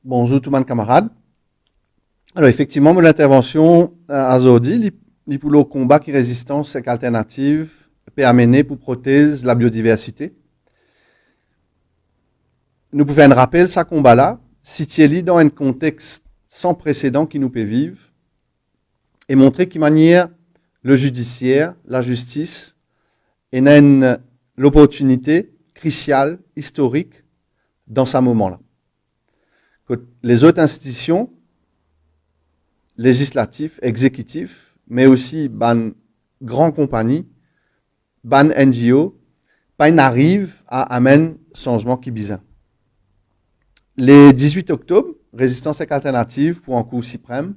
Bonjour tout le monde, camarades. Alors, effectivement, mon intervention à Zodi, pour le combat qui résistance et alternative peut amener pour protéger la biodiversité. Nous pouvons un rappel ce combat-là, situé dans un contexte sans précédent qui nous peut vivre et montrer qui manière le judiciaire, la justice, et l'opportunité cruciale, historique, dans ce moment-là. Que les autres institutions, législatives, exécutives, mais aussi ban grandes compagnies, ban NGO, pas n'arrive à amener changement qui bizarre. Le 18 octobre, résistance alternative pour un cours suprême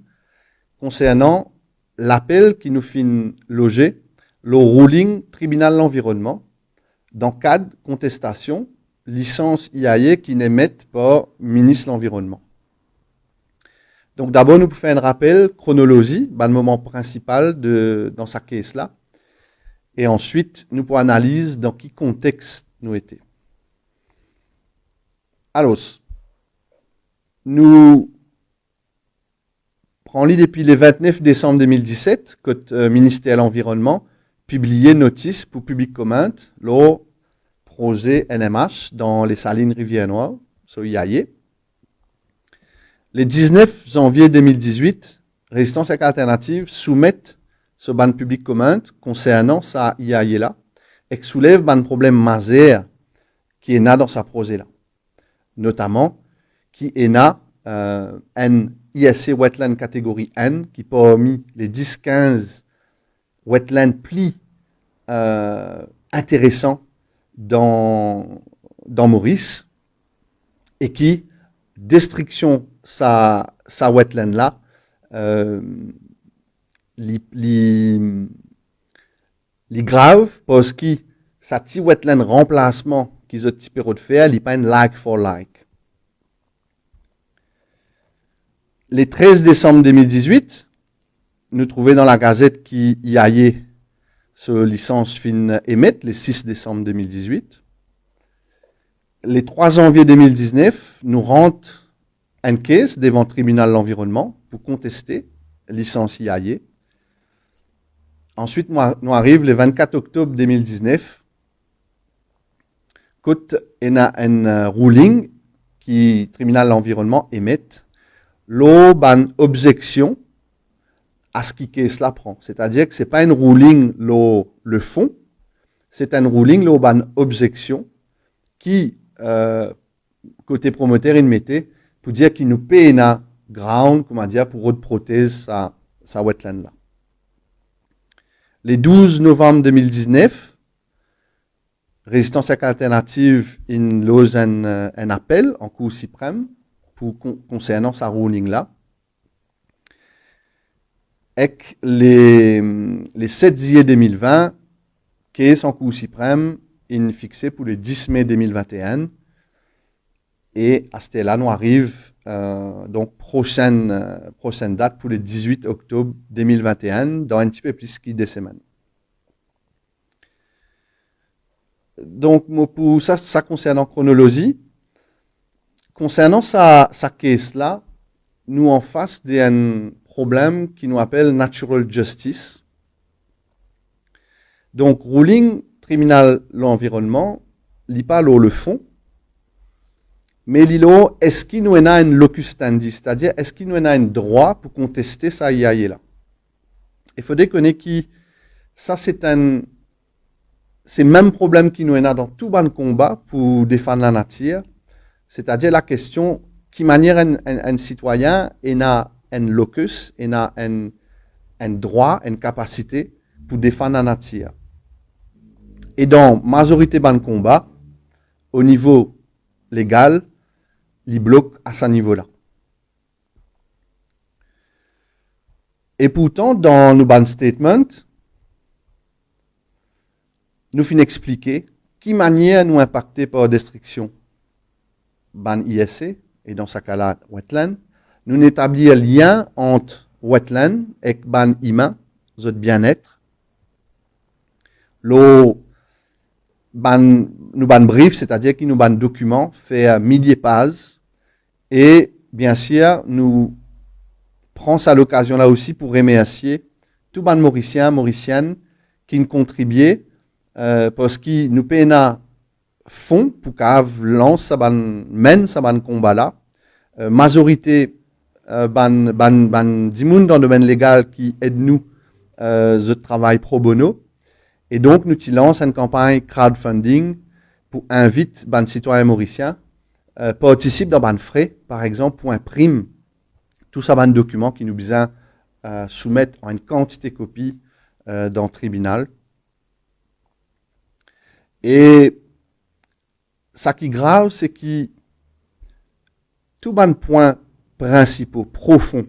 concernant l'appel qui nous fait loger le ruling tribunal de l'environnement dans le cadre de contestation licence IAE qui n'émettent pas ministre de l'environnement. Donc d'abord, nous pouvons faire un rappel chronologie, le moment principal dans sa caisse-là. Et ensuite, nous pouvons analyser dans quel contexte nous étions. Alors, nous prenons depuis le 29 décembre 2017 que le ministère de l'Environnement publié une notice pour public commun, le projet NMH dans les salines Rivière-Noire, sur IAE. Le 19 janvier 2018, Résistance alternative soumet ce ban public commun concernant sa IAE là et soulève un problème majeur qui est là dans sa projet là. Notamment, qui est là un ISC wetland catégorie N qui parmi les 10-15 wetlands plus intéressants dans Maurice et qui destruction sa wetland là les grave parce que sa petit wetland remplacement qu'ils ont typé de faire, il pas un like for like. Le 13 décembre 2018, nous trouvons dans la gazette qui y a eu ce licence fin émettre, le 6 décembre 2018. Le 3 janvier 2019, nous rentrons une caisse devant le tribunal de l'environnement pour contester licence IAE. Ensuite, nous arrive le 24 octobre 2019, quand il y a un ruling qui le tribunal de l'environnement émet l'objection objection à ce qui cela prend. C'est-à-dire que ce n'est pas un ruling le fond, c'est un ruling l'objection objection qui, côté promoteur, il mettait pour dire qu'il nous paye un ground, comment dire, pour protéger sa wetland là. Le 12 novembre 2019, Résistance alternative lose un appel en Cour suprême concernant sa ruling là. Et le 7 juillet 2020, case en Cour suprême est fixé pour le 10 mai 2021. Et à ce là, nous arrive donc prochaine date pour le 18 octobre 2021, dans un petit peu plus que 2 semaines. Donc, pour ça concernant chronologie. Concernant sa case-là, nous en face d'un problème qui nous appelle natural justice. Donc, ruling tribunal de l'environnement, il n'y a pas le fond, mais est-ce qu'il nous a un locus standi, c'est-à-dire est-ce qu'il nous a un droit pour contester ça IAE là. Il faut connaître que ça c'est le même problème qui nous a dans tout bon combat pour défendre la nature, c'est-à-dire la question qui manière un citoyen a un locus, a un droit, une capacité pour défendre la nature. Et dans la majorité de combat, au niveau légal, les bloquent à ce niveau-là. Et pourtant, dans nos ban statements, nous finissons expliquer qui manière nous impacter par la destruction ban ISC, et dans ce cas-là, wetland, nous établir un lien entre wetland et ban humain, notre bien-être. Nous ban brief, c'est-à-dire que nous ban document fait milliers de pages et bien sûr, nous prenons à l'occasion là aussi pour remercier tous les Mauriciens, Mauriciennes qui nous contribuent parce qu'ils nous payent fonds pour qu'ils lancent mène ce combat là. Majorité du monde dans le domaine légal qui aide nous ce travail pro bono. Et donc, nous lançons une campagne crowdfunding pour inviter les citoyens mauriciens participer dans les frais, par exemple, pour imprimer tous ces documents qui nous besoin soumettre en une quantité de copies dans le tribunal. Et ce qui est grave, c'est que tous les points principaux, profonds,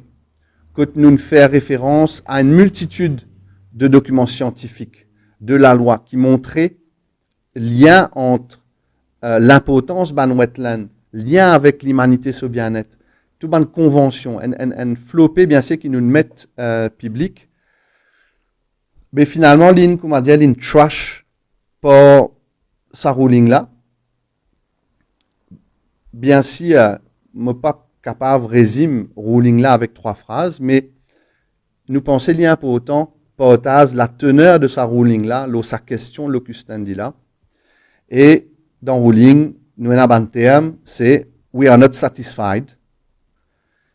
que nous faisons référence à une multitude de documents scientifiques de la loi qui montraient lien entre l'importance de wetland, lien avec l'humanité sur le bien-être, toutes les conventions, un flopé bien sûr qui nous mettent public, mais finalement, comment dire, l'in trash pour sa ruling là. Bien sûr, je ne suis pas capable de résumer ruling là avec 3 phrases, mais nous pensons lien pour autant portage la teneur de sa ruling là, sa question locustandi là. Et dans ruling, nous avons un terme, c'est we are not satisfied.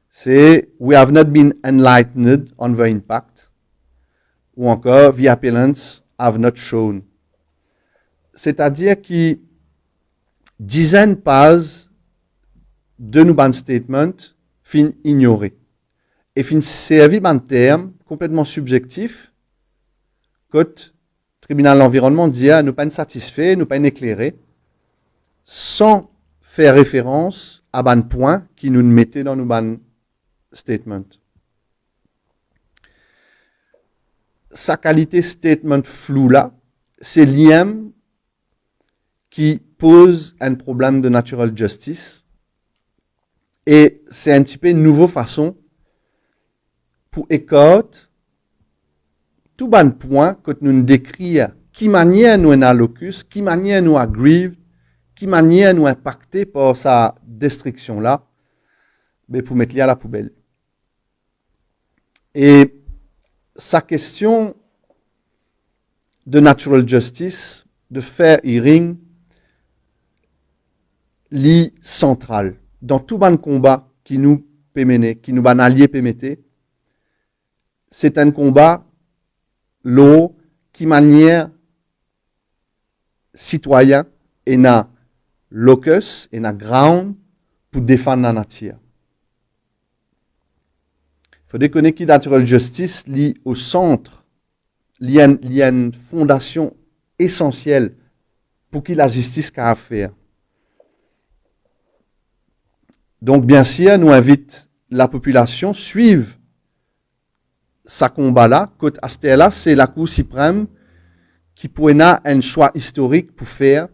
C'est we have not been enlightened on the impact. Ou encore the appellants have not shown. C'est-à-dire que dizaines de pages de nos ban statements fin ignorés. Et fin servi un terme complètement subjectif que le tribunal de l'environnement dit nous ne pas satisfaits, nous pas éclairés, sans faire référence à un point qui nous mettait dans nos ban statements. Sa qualité statement flou là, c'est l'IM qui pose un problème de natural justice et c'est un petit peu une nouvelle façon pour écouter tout bon point que nous décrire qui manière nous en locus, qui manière nous aggrieve, qui manière nous impacter par sa destruction là, mais pour mettre à la poubelle. Et sa question de natural justice, de fair hearing, lit central dans tout bon combat qui nous peut mener, qui nous ban alliés peut mettre. C'est un combat l'eau qui manière citoyen et na locus et na ground pour défendre la nature. Il faut déconner que natural justice lie au centre, il y a une fondation essentielle pour que la justice a à faire. Donc, bien sûr, nous invite la population à suivre ce combat-là. À ce là c'est la Cour suprême qui pourrait avoir un choix historique pour faire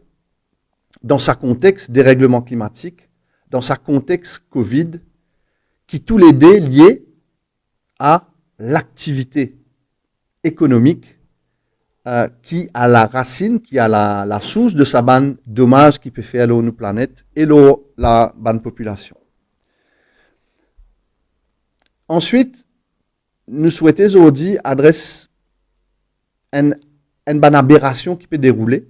dans sa contexte dérèglement climatique, dans sa contexte Covid, qui tous les deux liés à l'activité économique qui a la racine, qui a la source de sa bonne dommage qui peut faire à nos planètes et la bonne population. Ensuite, nous souhaitons aujourd'hui adresser une bonne aberration qui peut dérouler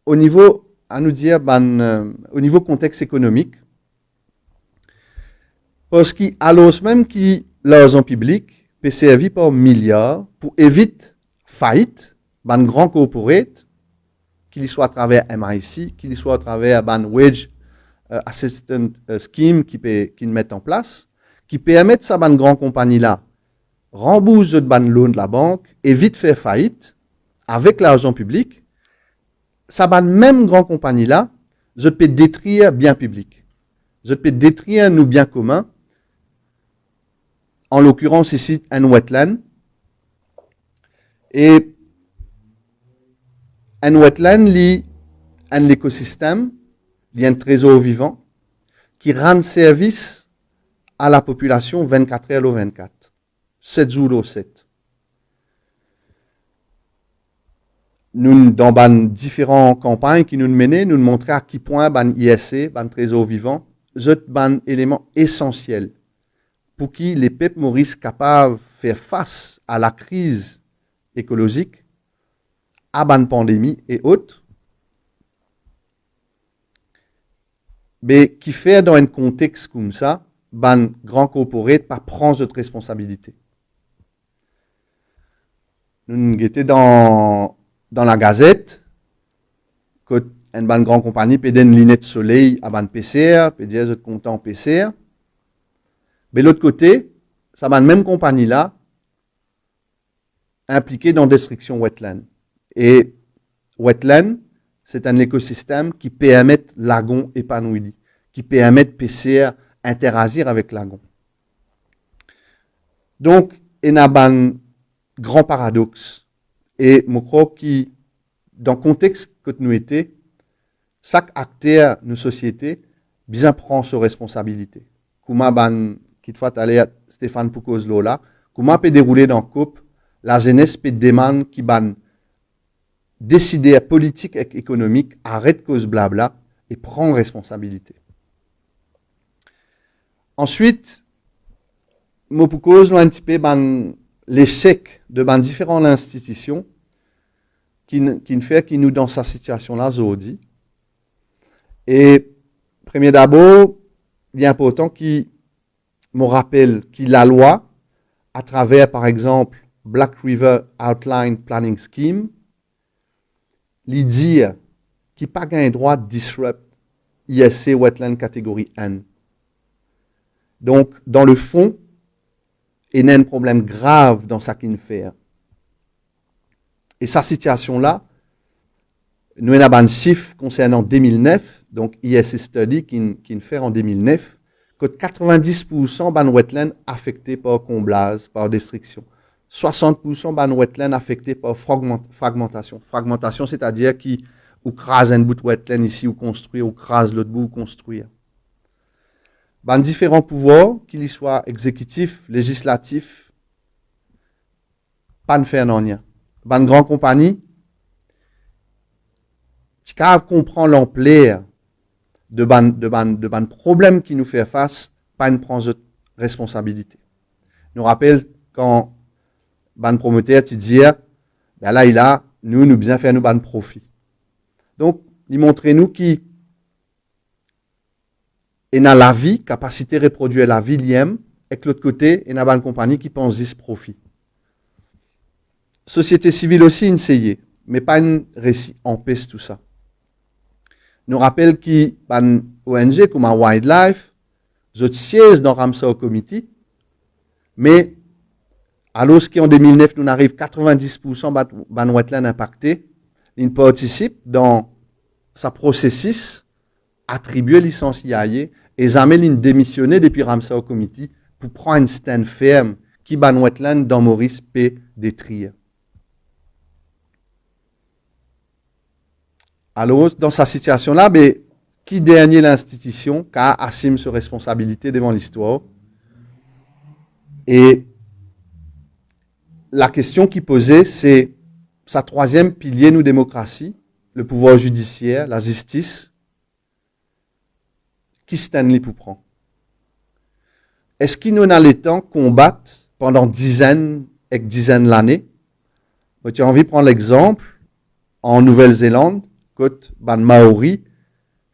au niveau, à nous dire, au niveau contexte économique, parce qu'alors même qui l'argent public peut servir par milliards pour éviter faillite, ban grand corporate, qu'il soit à travers MIC, qu'il soit à travers ban wage assistance scheme qui mettent en place, qui permettent ça ban grand compagnie là rembourse de ban loan de la banque, évite faire faillite avec l'argent public, ça ban même grand compagnie là, je peux détruire bien public, je peux détruire nos biens communs. En l'occurrence ici un wetland. Et un wetland lie un écosystème, lie un trésor vivant qui rend service à la population 24 heures sur 24, 7 jours sur 7. Nous, dans différentes campagnes qui nous menent, nous montrons à quel point ban ISC, ban trésor vivant, un élément essentiel pour qui les peuples Maurice capables de faire face à la crise écologique, à la pandémie et autres, mais qui fait dans un contexte comme ça, ban grand corporate pas prendre cette responsabilité. Nous étions dans la gazette, que une grande compagnie peut donner une lunette de soleil à ban PCR, peut dire vous êtes content PCR. Mais de l'autre côté, ça va même compagnie là impliquée dans destruction wetland. Et wetland, c'est un écosystème qui permet lagon épanoui, qui permet PCR interagir avec lagon. Donc, il y a un grand paradoxe. Et je crois que dans le contexte que nous étions, chaque acteur de nos sociétés bien prend ses responsabilités. Comment qu'il faut aller à Stéphane Poucozlo là, comment peut dérouler dans le couple, la jeunesse peut demander qui ban décider politique et économique, arrête cause blabla et prend responsabilité. Ensuite, je Poucozlo un petit peu l'échec de différentes institutions qui fait qu'il nous dans cette situation là aujourd'hui. Et premier d'abord, il est important qu'il me rappelle que la loi, à travers par exemple Black River Outline Planning Scheme, lui dit qu'il n'a pas un droit de disrupt ISC Wetland catégorie N. Donc, dans le fond, il y a un problème grave dans ce qu'il fait. Et sa situation-là, nous avons un chiffre concernant 2009, donc ISC Study qui fait en 2009, que 90% de wetlands affectés par comblage, par destruction. 60% de wetlands affectés par fragmentation. Fragmentation, c'est-à-dire qui ou crase un bout de wetland ici ou construire, ou crase l'autre bout ou construire. Différents pouvoirs, qu'ils soient exécutifs, législatifs, pas de faire rien. Une grande compagnie, tu comprend l'ampleur de problème qui nous fait face, pas une prendre de responsabilité. Nous rappelle quand ban promoteur tu dis ben là nous bien faire nous ban profit. Donc il montre nous qui et dans la vie capacité de reproduire la vie liem et que l'autre côté il y a une compagnie qui pense 10 profit. Société civile aussi essayé, mais pas une récit empêche tout ça. Nous rappelle qu'il y a une ONG comme Wildlife, ils siègent dans Ramsar Committee, mais alors qu'en 2009, nous arrivons 90% de wetlands impactés, ils participent dans ce processus attribué licence IAE et jamais ils démissionné depuis Ramsar Committee pour prendre une stand ferme qui ban wetlands dans Maurice peut détruire. Alors, dans cette situation-là, qui dernier l'institution qui assume ses responsabilités devant l'histoire? Et la question qui posait, c'est sa troisième pilier, nous, démocratie, le pouvoir judiciaire, la justice, qui Stanley pour prendre? Est-ce qu'il nous a le temps combattre pendant dizaines et dizaines d'années? Tu as envie de prendre l'exemple en Nouvelle-Zélande, côte ban Maori,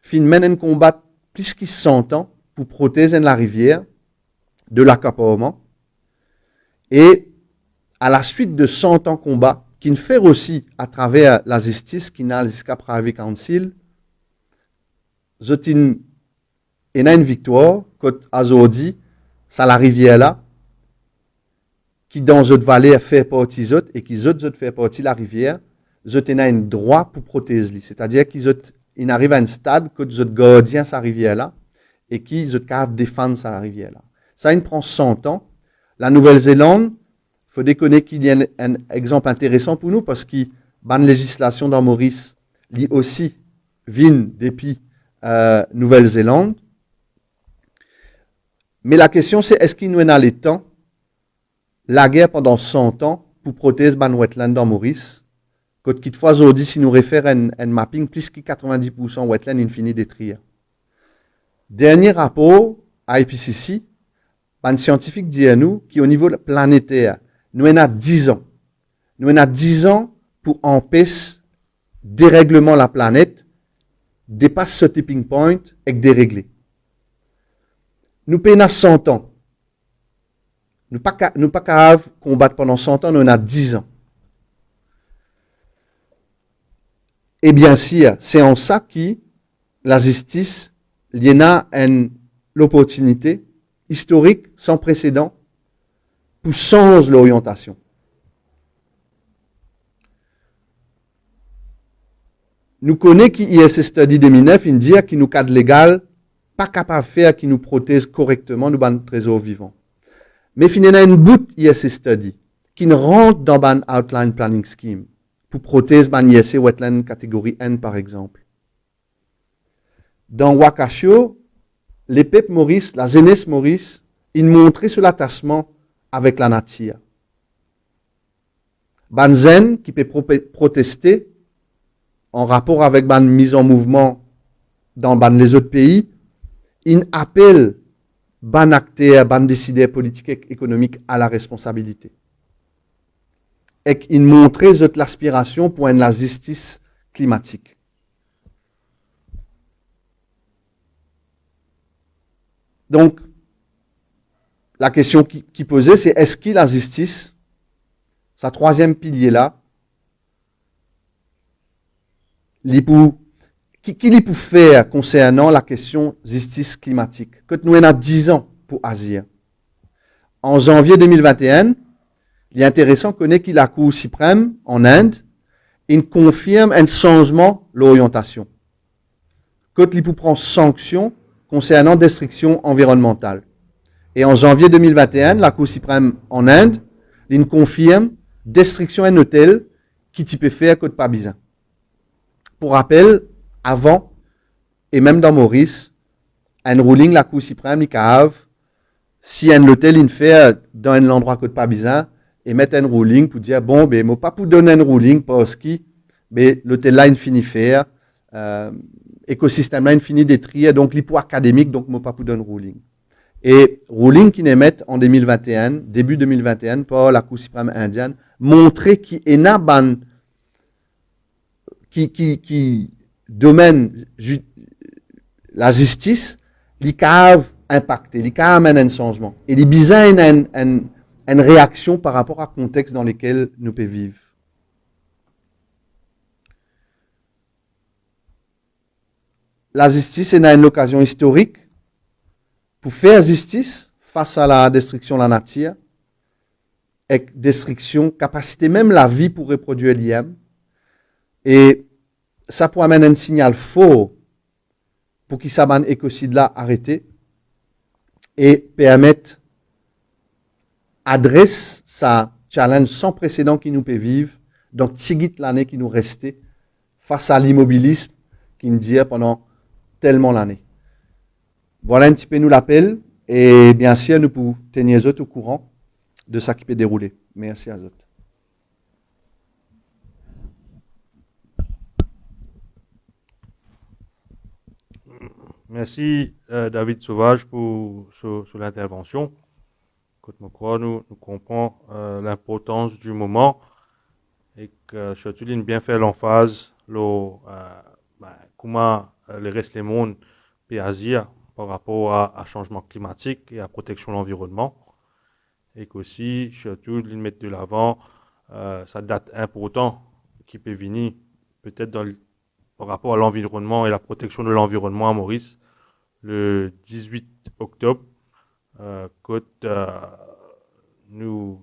fin mène un combat plus de 100 ans pour protéger la rivière de l'accaparement. Et à la suite de 100 ans de combat, qui fait aussi à travers la justice, qui n'a jusqu'à Private Council, il y a une victoire, côte Azordi, c'est la rivière là, qui dans cette vallée fait partie d'autres et qui fait partie de la rivière, ils ont un droit pour protéger. C'est-à-dire qu'ils arrivent à un stade que ils ont gardien sa rivière là et qu'ils ont capable défendre sa rivière là. Ça, il prend 100 ans. La Nouvelle-Zélande, il faut déconner qu'il y a un exemple intéressant pour nous parce que la législation dans Maurice lit aussi vient depuis Nouvelle-Zélande. Mais la question c'est est-ce qu'il nous a le temps la guerre pendant 100 ans pour protéger les wetlands dans Maurice? Quand fois aujourd'hui, si nous référons à un mapping, plus que 90% wetland infini détruire. Dernier rapport IPCC, un scientifique dit à nous qu'au niveau planétaire, nous avons 10 ans. Nous avons 10 ans pour empêcher dérèglement de la planète, dépasse ce tipping point et dérégler. Nous payons 100 ans. Nous pas capables de combattre pendant 100 ans, nous avons 10 ans. Et bien sûr, c'est en ça que la justice, il y a l'opportunité historique sans précédent pour changer l'orientation. Nous connaissons qui ISS Study 2009, il dit que nous cadre légal pas capable de faire qui nous protège correctement nous ban trésor vivant. Mais finalement une bout ISS Study qui ne rentre dans ban outline planning scheme pour protéger ban ISS wetland catégorie N par exemple. Dans Wakashio, les peuples Maurice, la jeunesse Maurice, ils montraient sur l'attachement avec la nature. Ban zen qui peut protester en rapport avec ban mise en mouvement dans ban les autres pays, ils appellent ban acteurs, ban décideurs politiques et économiques à la responsabilité. Et qu'ils montraient l'aspiration pour la justice climatique. Donc, la question qui posait, c'est est-ce que la justice, sa troisième pilier là, qui peut faire concernant la question justice climatique? Que nous avons 10 ans pour agir. En janvier 2021, il est intéressant qu'on ait que la Cour suprême en Inde, il confirme un changement de l'orientation. Que il peut prendre sanction concernant destruction environnementale. Et en janvier 2021, la Cour suprême en Inde, il confirme destruction d'un hôtel qui tu peux faire côte pas bizarre. Pour rappel, avant, et même dans Maurice, un ruling, la Cour suprême, il cave, si un hôtel il fait dans un endroit côte pas bizarre, et mettre un ruling pour dire, bon, ben, moi pas pour donner un ruling parce que, ben, l'hôtel là, il finit faire, écosystème là, il finit détruire, donc l'hypo académique, donc moi pas pour donner un ruling. Et ruling qui n'est en 2021, début 2021, par la Cour suprême indienne, montrait qu'il y a ban qui domaine la justice, les caves impacté, les cas amènent un changement. Et les bizarres une réaction par rapport au contexte dans lequel nous pouvons vivre. La justice est une occasion historique pour faire justice face à la destruction de la nature, et destruction, capacité même la vie pour reproduire l'IM. Et ça peut amener un signal fort pour qu'il s'abandonne écocide là arrêter et permettre adresse sa challenge sans précédent qui nous peut vivre dans tigit l'année qui nous restait face à l'immobilisme qui nous dit pendant tellement l'année. Voilà un petit peu nous l'appel et bien sûr nous pouvons tenir les autres au courant de ce qui peut dérouler. Merci à vous. Merci David Sauvage pour l'intervention. Nous comprenons l'importance du moment et que surtout il bien fait l'emphase comment le reste du monde peut agir par rapport à changement climatique et à protection de l'environnement et qu'aussi surtout il met de l'avant sa date importante qui peut venir peut-être par rapport à l'environnement et la protection de l'environnement à Maurice le 18 octobre nous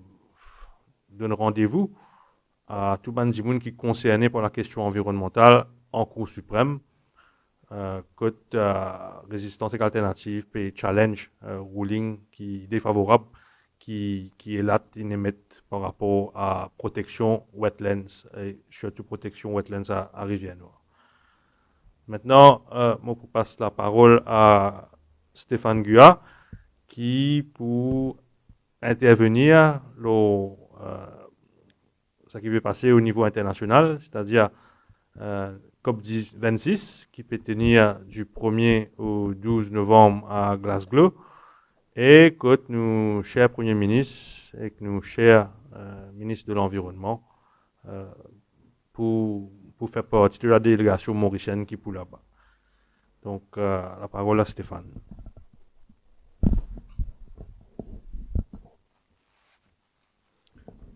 donne rendez-vous à tout le monde qui est concerné par la question environnementale en Cour suprême. Résistance et alternative et challenge ruling qui est défavorable qui est là par rapport à protection wetlands et surtout protection wetlands à Rivière-Noire. Maintenant, je passe la parole à Stéphane Gua qui pour intervenir ce qui veut passer au niveau international, c'est-à-dire COP26 qui peut tenir du 1er au 12 novembre à Glasgow et que nous, chers Premier ministre et que nous, chers ministres de l'Environnement, pour faire partie de la délégation mauricienne qui est pour là-bas. Donc, la parole à Stéphane.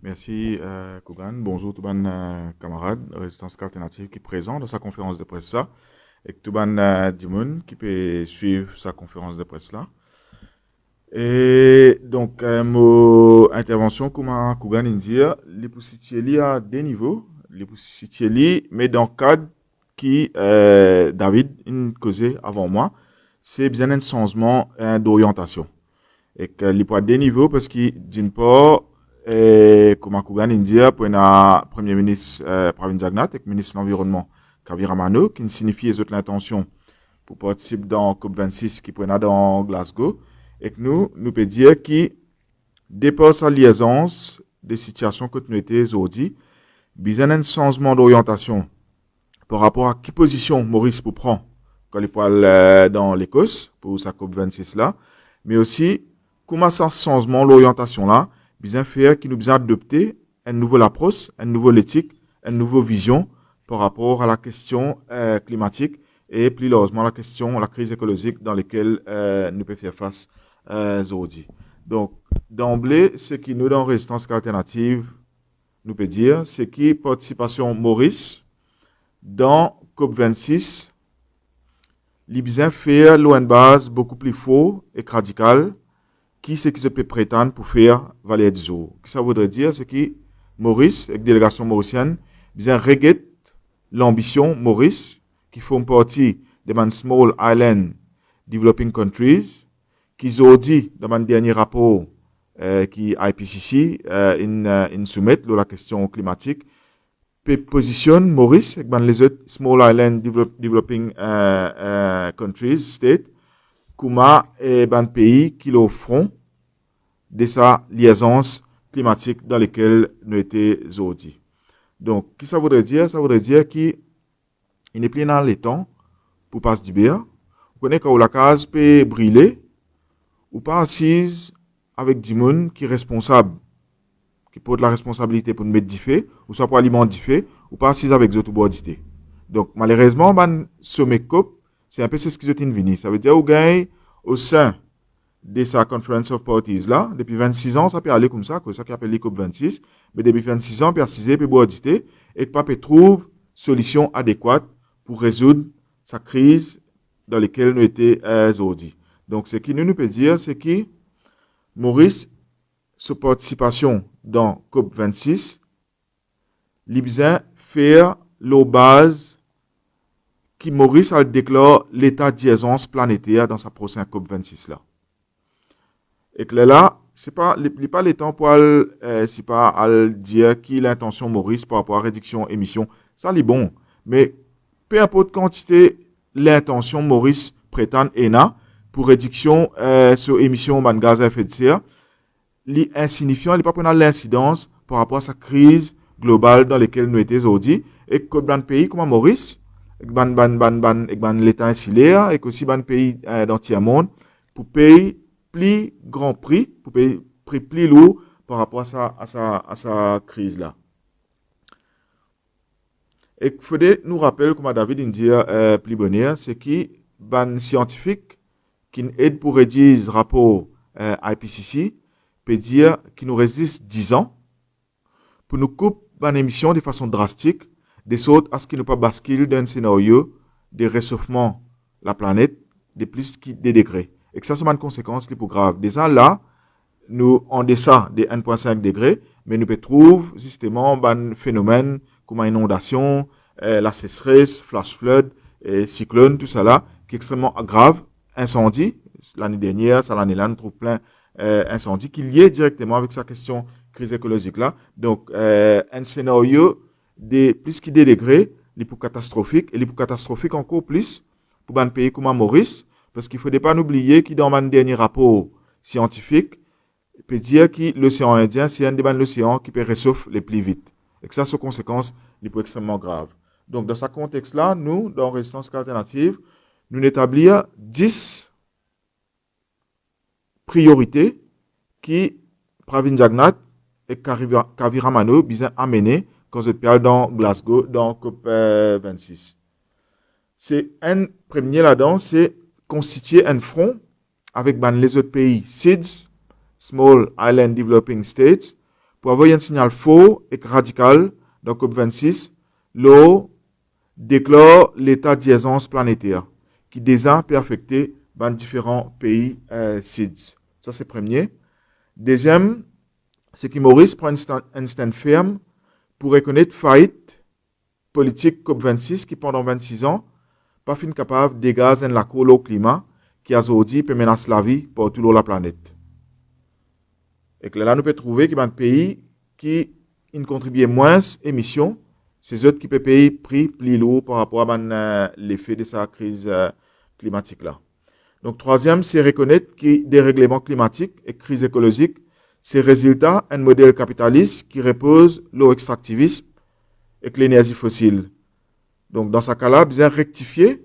Merci, Kougan. Bonjour, tout les camarades de Résistance Alternative qui est présent dans sa conférence de presse là, et tout les Dimoun qui peut suivre sa conférence de presse là. Et donc, mon intervention, comme Kougan dit, les possibilités à deux niveaux, les possibilités, mais dans le cadre qui David a causé avant moi, c'est bien un changement d'orientation. Et que les points deux niveaux, parce que d'une part, comme Kougan India, pour le Premier ministre Pravin Jagnat et le ministre de l'Environnement Kavi Ramano, qui signifie l'intention pour participer dans COP26 qui est dans Glasgow, et que nous peut dire qui dépasse la liaison des situations que nous étions aujourd'hui, besoin un changement d'orientation par rapport à quelle position Maurice peut prendre quand il parle dans l'Écosse pour sa COP26 là, mais aussi comment ça changement d'orientation là, besoin faire qui nous besoin adopter une nouvelle approche, une nouvelle éthique, une nouvelle vision par rapport à la question climatique et plus largement la crise écologique dans laquelle nous pouvons faire face aujourd'hui. Donc, d'emblée, ce qui nous dans Résistance Alternative nous peut dire, c'est que participation Maurice dans COP26, il besoin faire l'eau en base beaucoup plus fort et radical qui c'est qui se peut prétendre pour faire valer du jour. Ce que ça voudrait dire, c'est que Maurice, avec la délégation mauricienne, besoin regrette l'ambition Maurice, qui font partie des Small Island Developing Countries, qui ont dit dans mon dernier rapport qui IPCC soumet la question climatique, positionne Maurice avec les autres Small Island Developing Countries, States, comme un pays qui l'offront de sa liaison climatique dans laquelle nous étions aujourd'hui. Donc, qu'est-ce que ça voudrait dire? Ça voudrait dire qu'il n'est plus dans les temps pour pas se dire. Vous connaissez quand la case peut brûler, ou pas assise avec du monde qui est responsable, qui porte la responsabilité pour nous mettre du fait, ou soit pour alimenter du fait, ou pas assise avec d'autres bois d'idées. Donc, malheureusement, ce make-up, c'est un peu ce qui est venu. Ça veut dire, au gain, au sein de sa Conference of Parties là, depuis 26 ans, ça peut aller comme ça, que ça qui appelle les COP26, mais depuis 26 ans, persisé, peut boire d'idées, et que pape trouve solution adéquate pour résoudre sa crise dans laquelle nous étions aujourd'hui. Donc, ce qui nous peut dire, c'est que Maurice, sa participation dans COP26, l'Ibzin faire la base qui Maurice a déclaré l'état d'urgence planétaire dans sa prochaine COP26 là. Et que là, c'est pas le temps pour c'est pas à dire qui l'intention Maurice par rapport à réduction émission. Ça, c'est bon. Mais peu importe quantité l'intention Maurice prétend ENA pour réduction sur émission de gaz à effet de serre, l'insignifiant, il n'est pas prenant l'incidence par rapport à sa crise globale dans laquelle nous étions aujourd'hui. Et que dans le pays comme Maurice, l'État insulaire, et aussi dans le pays dans le tiers-monde, pour payer plus grand prix, pour payer prix plus lourd par rapport à sa crise là. Et il faudrait nous rappeler, comme David dit plus bonheur, c'est que les scientifiques qui aident pour rédiger ce rapport IPCC peut dire qu'il nous résiste 10 ans pour nous couper une émission de façon drastique, de sorte à ce qu'il ne pas basculer dans un scénario de réchauffement de la planète de plus de 2 degrés. Et que ça, c'est une conséquence les plus grave. Déjà là, nous, en deçà de 1,5 degrés, mais nous peut trouver justement un phénomène comme inondation, la sécheresse, flash flood, cyclone, tout ça là, qui est extrêmement grave, incendie. L'année dernière, ça l'année là, nous trouvons plein incendie qui est lié directement avec sa question crise écologique là. Donc, un scénario de plus que 2 degrés, les plus catastrophiques, et les plus catastrophiques encore plus pour un pays comme Maurice, parce qu'il ne faudrait pas oublier que dans mon dernier rapport scientifique, il peut dire que l'océan Indien, c'est un des océans qui peut réchauffer le plus vite. Et que ça, ses conséquences, les plus extrêmement graves. Donc, dans ce contexte-là, nous, dans Résistance Alternative, nous établissons 10 priorités qui Pravin Jagnat et Kavira Mano ont amené quand je parle dans Glasgow, dans COP26. C'est un premier là-dedans, c'est constituer un front avec les autres pays SIDS, Small Island Developing States, pour avoir un signal faux et radical dans COP26, l'eau déclare l'état d'urgence planétaire, qui déjà peut affecter différents pays SIDS. Ça, c'est premier. Deuxième, c'est que Maurice prend un stand ferme pour reconnaître faillite politique COP26 qui, pendant 26 ans, pas fin capable de dégager un accord au climat qui a aujourd'hui peut menacer la vie pour toute la planète. Et que là, nous pouvons trouver qu'il y a un pays qui contribue moins aux émissions, c'est eux qui peuvent payer prix plus lourd par rapport à l'effet de sa crise climatique là. Donc, troisième, c'est reconnaître que dérèglement climatique et crise écologique, c'est résultat d'un modèle capitaliste qui repose l'extractivisme et l'énergie fossile. Donc, dans ce cas-là, bien rectifier,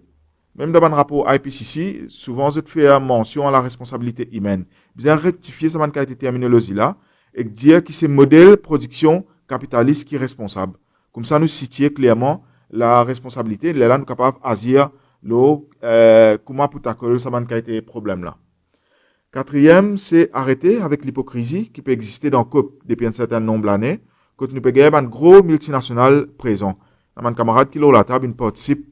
même dans le rapport IPCC, souvent, je fais mention à la responsabilité humaine. Bien rectifier cette terminologie-là et dire que c'est le modèle de production capitaliste qui est responsable. Comme ça, nous situons clairement la responsabilité. Là, nous sommes capables d'agir comment pour tackler ce problème-là. Quatrième, c'est arrêter avec l'hypocrisie qui peut exister dans le COP depuis un certain nombre d'années, quand nous avons un gros multinational présent. Mon camarade qui est là, il participe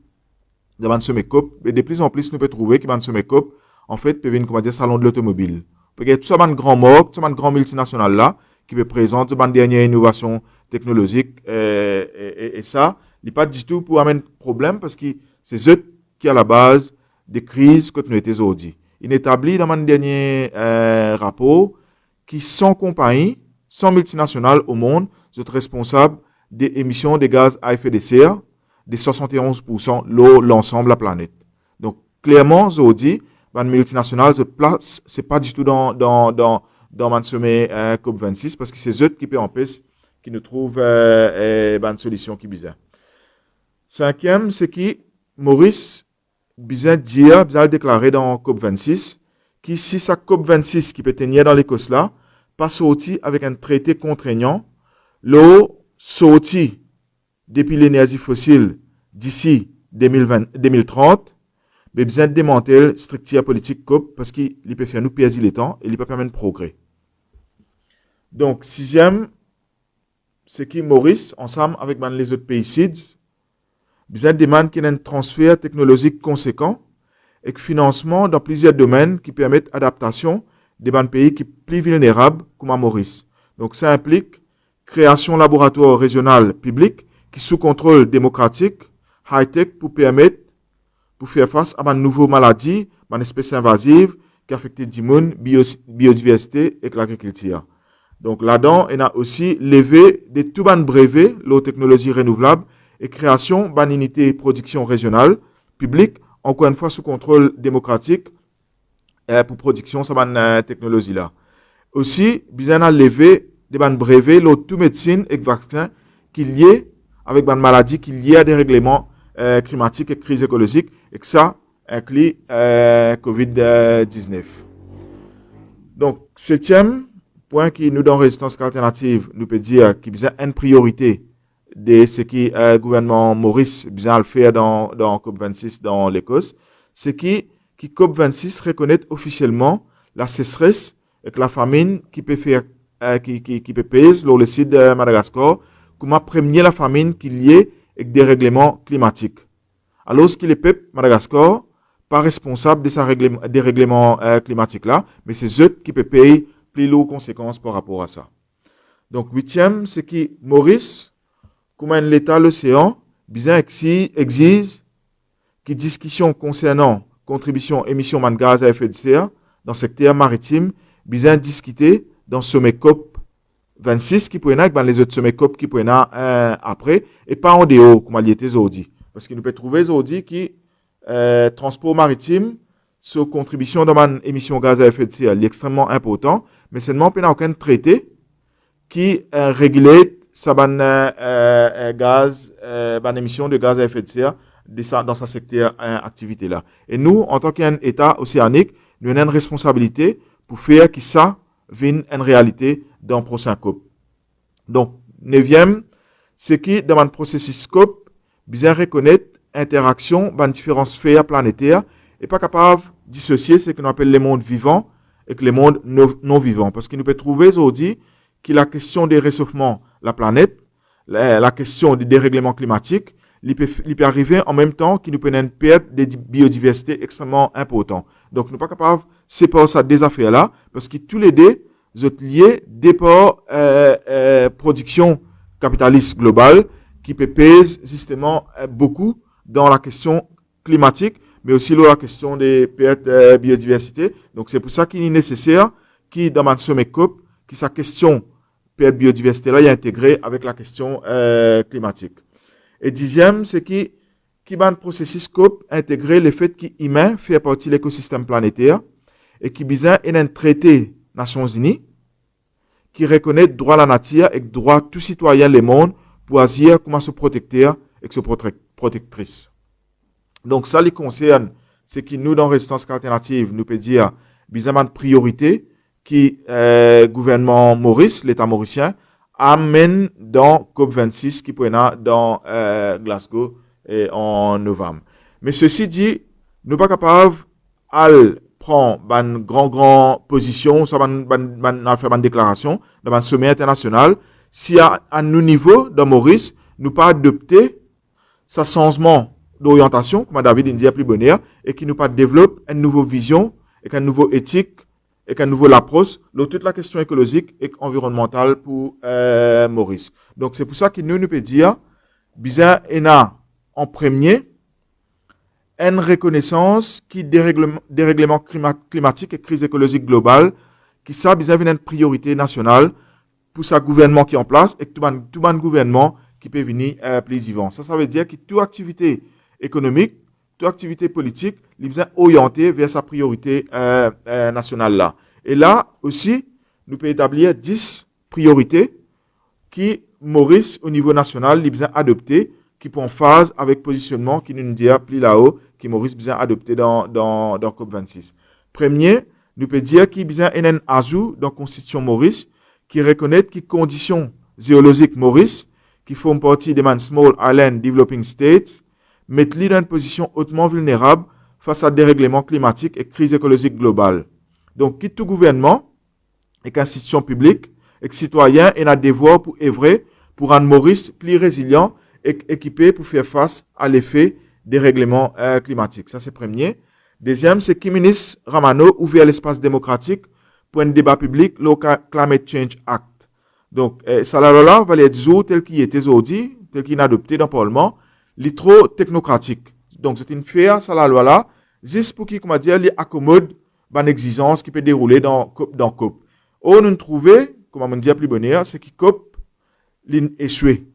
dans ce COP, et de plus en plus, nous pouvons trouver que dans ce COP, en fait, peut venir, salon de l'automobile. Peut y tout ça, un grand moque, tout ça, un grand multinational là, qui peut présenter une dernière innovation technologique, et ça, il n'est pas du tout pour amener problème, parce que c'est eux qui, à la base des crises que nous étions aujourd'hui. Il établit dans mon dernier rapport qui, sans compagnie, sans multinationales au monde, sont responsables des émissions de gaz à effet de serre de 71% l'ensemble de la planète. Donc, clairement, aujourd'hui, les multinationales se placent, c'est pas du tout dans mon sommet COP26 parce que c'est eux qui peuvent empêcher, qui nous trouvent une solution qui est bizarre. Cinquième, c'est que Maurice bizarre déclaré dans COP26 que si sa COP26 qui peut tenir dans l'Écosse là, pas sorti avec un traité contraignant, l'eau sorti depuis l'énergie fossile d'ici 2030, mais besoin de démanteler la structure politique COP parce qu'il peut faire nous perdre le temps et il peut permettre de progrès. Donc, sixième, c'est que Maurice, ensemble avec les autres pays SIDS, besoin demande qu'il y ait un transfert technologique conséquent et que financement dans plusieurs domaines qui permettent adaptation des pays qui sont plus vulnérables comme à Maurice. Donc, ça implique création laboratoire régional public qui sous contrôle démocratique, high-tech pour permettre, pour faire face à une nouvelle maladie, une espèce invasive qui affecte l'immun, biodiversité et l'agriculture. Donc là-dedans, on a aussi levé des tout ban brevets, l'eau technologie renouvelable et création d'une unité de production régionale publique, encore une fois sous contrôle démocratique pour production de cette technologie-là. Aussi, bien a levé des ban brevets, l'eau tout médecine et vaccin qui lié avec une maladie qui liée à des règlements climatiques et crise écologique, et que ça inclut COVID-19. Donc, septième point qui nous dans Résistance Alternative, nous peut dire qu'il y a une priorité de ce que le gouvernement Maurice a fait dans COP26 dans l'Écosse, c'est que COP26 reconnaît officiellement la sécheresse et que la famine qui peut faire qui peut peser sur le site de Madagascar comme la première famine qui est liée avec des règlements climatiques. Alors que les peuples Madagascar pas responsables de ces dérèglements climatiques là, mais c'est eux qui peuvent payer plus lourdes conséquences par rapport à ça. Donc huitième, c'est que Maurice, comme l'État l'océan, bien exige que discussions concernant contribution émissions de gaz à effet de serre dans le secteur maritime, bien discuter dans ce sommet COP 26 qui peut être dans les autres sommets COP qui peut être après et pas en dehors comme il était aujourd'hui. Parce qu'il nous peut trouver aujourd'hui que transport maritime sur contribution dans l'émission de gaz à effet de serre est extrêmement important, mais seulement il n'y a aucun traité qui régule ça ban gaz, ban émission de gaz à effet de serre dans sa secteur activité là. Et nous, en tant qu'un État océanique, nous avons une responsabilité pour faire que ça vienne une réalité dans le prochain COP. Donc, neuvième, c'est que dans le processus COP, bien reconnaître interaction dans différentes sphères planétaires et pas capable de dissocier ce qu'on appelle les mondes vivants et les mondes non vivants. Parce qu'il nous peut trouver aujourd'hui que la question des réchauffements de la planète, la question des dérèglements climatiques, il peut arriver en même temps qu'il nous peut une perte de biodiversité extrêmement importante. Donc, nous ne sommes pas capables de séparer ça des affaires-là, parce que tous les deux sont liés départ production capitaliste globale qui peut peser justement beaucoup dans la question climatique, mais aussi dans la question des pertes de biodiversité. Donc, c'est pour ça qu'il est nécessaire que dans ma sommet COP, que sa question perte de biodiversité-là est intégrée avec la question climatique. Et dixième, c'est qui va le processus COP intégrer le fait que l'humain fait partie de l'écosystème planétaire et qui besoin d'un traité Nations Unies qui reconnaît le droit à la nature et le droit de tout citoyen du monde pour agir comme se protecteur et se protectrice. Donc ça les concerne, c'est que nous dans Résistance Alternative, nous peut dire besoin de priorité qui gouvernement Maurice, l'État mauricien, amène dans COP26 qui peut être dans Glasgow en novembre. Mais ceci dit, nous ne sommes pas capables de prendre une grande position, soit faire une déclaration dans un sommet international, si à nos niveaux, dans Maurice, nous pas adopter ce changement d'orientation, comme David dit à plus bonheur, et qui nous pas développe une nouvelle vision, et une nouvelle éthique, et qu'un nouveau approche dans toute la question écologique et environnementale pour Maurice. Donc c'est pour ça que nous peut dire, bizarre en premier, une reconnaissance qui dérèglement climatique et crise écologique globale, qui ça bizarre une priorité nationale pour sa gouvernement qui est en place et tout le gouvernement qui peut venir plus vivant. Ça veut dire que toute activité économique, toute activité politique, il est orienté vers sa priorité nationale là. Et là aussi, nous pouvons établir 10 priorités qui Maurice au niveau national, il est adopté, qui sont en phase avec le positionnement qui nous dit plus là-haut, qui Maurice besoin adopté dans COP26. Premier, nous pouvons dire qu'il y a un ajout dans la Constitution Maurice qui reconnaît que les conditions géologiques Maurice, qui font partie des Small Island Developing States, mettent dans une position hautement vulnérable face à dérèglement climatique et crise écologique globale. Donc, quitte tout gouvernement et qu'institutions publiques et que citoyens aient un devoir pour œuvrer pour rendre Maurice plus résilient et équipé pour faire face à l'effet des règlements climatiques. Ça, c'est premier. Deuxième, c'est que le ministre Ramano ouvert l'espace démocratique pour un débat public, le Climate Change Act. Donc, ça là, va être dit tel qu'il était aujourd'hui, tel qu'il est adopté dans le Parlement, il est trop technocratique. Donc, c'est une faire, ça la loi là, juste pour qu'il, comment dire, il accommode une exigence qui peut dérouler dans COP. Or, nous trouvons, comme on dit à plus bonheur, c'est que COP, il a échoué.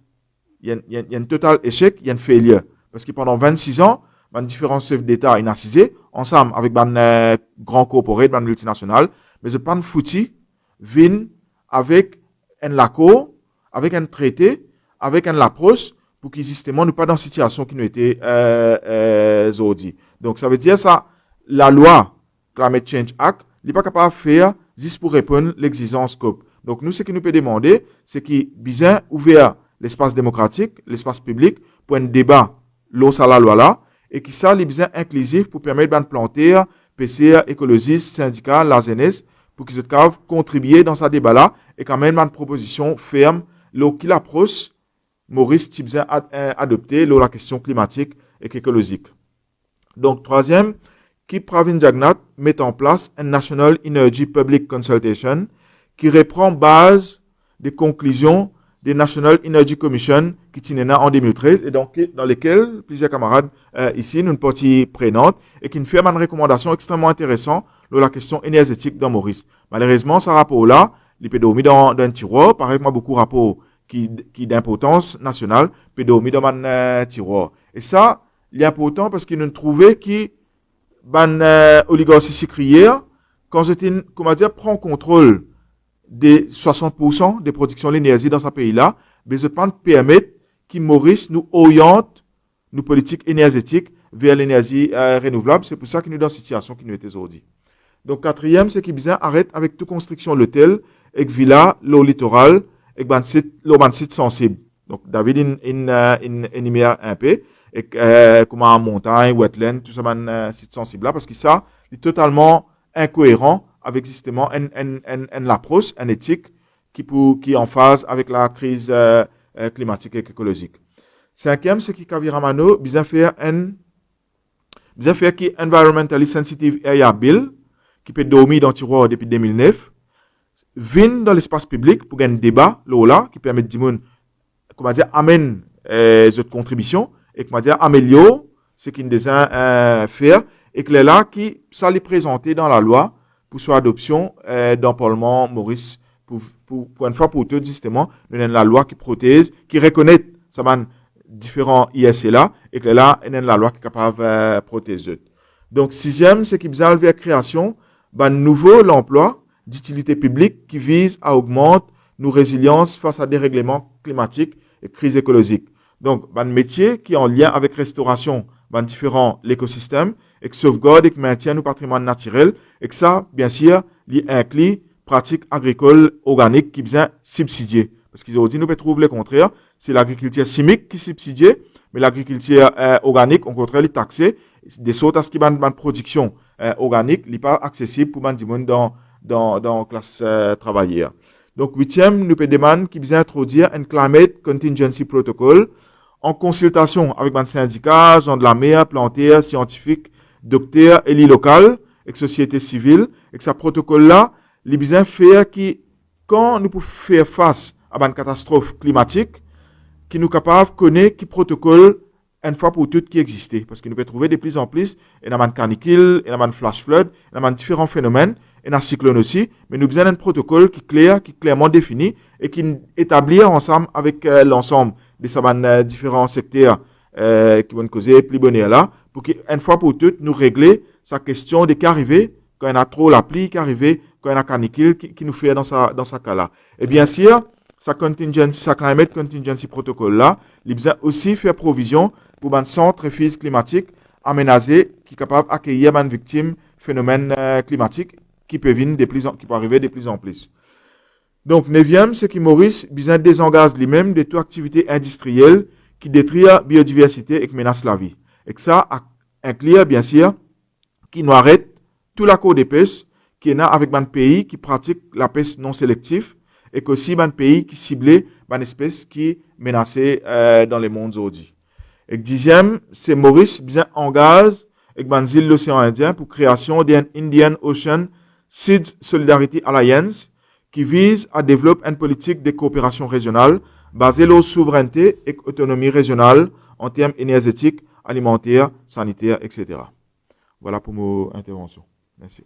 Il y a un total échec, il y a une failure. Parce que pendant 26 ans, différents chefs d'État ont assisté, ensemble avec des grands corporés, des multinationales, mais ce pas de foutu, viennent avec un accord, avec un traité, avec un approche, pour qu'ils justement ne pas dans une situation qui nous était aujourd'hui. Donc ça veut dire ça, la loi Climate Change Act, il n'est pas capable de faire juste pour répondre à l'exigence COP. Donc nous, ce que nous peut demander, c'est qu'il bien ouvert l'espace démocratique, l'espace public, pour un débat l'eau à la loi là, et qui ça, il bien inclusif pour permettre de planter, PCR, écologistes, syndicats, la jeunesse, pour qu'ils puissent contribuer dans ce débat là, et quand même une proposition ferme, l'eau qui l'approche, Maurice qui bien adopté la question climatique et écologique. Donc, troisième, qui Pravin Jagnat met en place un National Energy Public Consultation qui reprend base des conclusions des National Energy Commission qui tiennent en 2013 et donc dans lesquelles plusieurs camarades ici, nous une partie prenante et qui nous fait une recommandation extrêmement intéressante sur la question énergétique dans Maurice. Malheureusement, ce rapport-là, il peut dormir dans un tiroir, pareil moi beaucoup de rapports qui d'importance nationale, peut dormir dans un tiroir. Et ça, il est important parce qu'il nous trouvait que oligarchie sucrière, quand j'étais, comment dire, prend contrôle des 60% des productions de l'énergie dans ce pays-là, besoin permettre que Maurice nous oriente nos politiques énergétiques vers l'énergie renouvelable. C'est pour ça que nous sommes dans la situation qui nous est aujourd'hui. Donc, quatrième, c'est qu'il besoin arrête avec toute construction l'hôtel, et villa, l'eau littoral, et le site sensible. Donc, David, énumère un peu, et comment en montagne, wetland, tout ça, site sensible là, parce que ça, est totalement incohérent avec justement une approche, une éthique qui est en phase avec la crise climatique et écologique. Cinquième, c'est que Kaviramano besoin faire qui environmentally sensitive area bill qui peut dormir dans le tiroir depuis 2009 vient dans l'espace public pour gagner un débat là qui permet de dire comment dire amène autres contributions et comment dire améliore ce qu'il désire faire et que là qui ça les présenter dans la loi pour son adoption dans le Parlement Maurice pour une fois pour toutes justement nous avons la loi qui protège qui reconnaît ça différents ISC là et que là il y a la loi qui est capable de protéger. Donc sixième c'est qu'il y a la création d'un nouveau l'emploi d'utilité publique qui vise à augmenter nos résiliences face à des règlements climatiques et crises écologiques. Donc un métier qui est en lien avec restauration d'un différents écosystèmes et que sauvegarde et que maintient nos patrimoines naturels et que ça bien sûr il inclut pratiques agricoles organiques qui besoin subsidier. Parce qu'ils ont dit, nous pouvons trouver le contraire. C'est l'agriculture chimique qui est subsidiée, mais l'agriculture organique, au contraire, est taxée. Des sortes à ce qui est une production organique, n'est pas accessible pour les gens dans la classe travailleur. Donc, huitième, nous pouvons demander qu'ils puissent introduire un Climate Contingency Protocol en consultation avec les syndicats, gens de la mer, plantaires, scientifiques, docteurs, élus locaux, et société civile, et que ce protocole-là, il besoin faire qui, quand nous pouvons faire face à une catastrophe climatique, qui nous capable de connaître qui protocole une fois pour toutes qui existait. Parce que nous pouvons trouver de plus en plus, il y a une canicule, il y a une flash flood, il y a différents phénomènes, il y a un cyclone aussi, mais nous avons un protocole qui est clairement défini et qui est établi ensemble avec l'ensemble de ces différents secteurs qui vont causer plus bonheur là, pour qu'une fois pour toutes, nous régler sa question de qu'arriver quand il y a trop la pluie, qu'arriver quand il y a une canicule qui nous fait dans sa cas-là. Et bien sûr, sa Climate Contingency Protocol là, il besoin aussi faire provision pour un centre refuge climatique aménagé qui est capable d'accueillir une victime phénomènes climatiques qui peuvent arriver de plus en plus. Donc, neuvième, c'est que Maurice besoin désengage lui-même de toute activité industrielle qui détruit la biodiversité et qui menace la vie. Et que ça inclut, bien sûr, qui nous arrête tout l'accord de pêche qui est là avec un pays qui pratique la pêche non sélective et qu'aussi un pays qui ciblait une espèce qui est menacée dans le monde aujourd'hui. Et dixième, c'est Maurice besoin engage avec une île de l'océan Indien pour création d'un Indian Ocean Seeds Solidarity Alliance qui vise à développer une politique de coopération régionale basée sur la souveraineté et autonomie régionale en termes énergétiques, alimentaires, sanitaires, etc. Voilà pour mon intervention. Merci.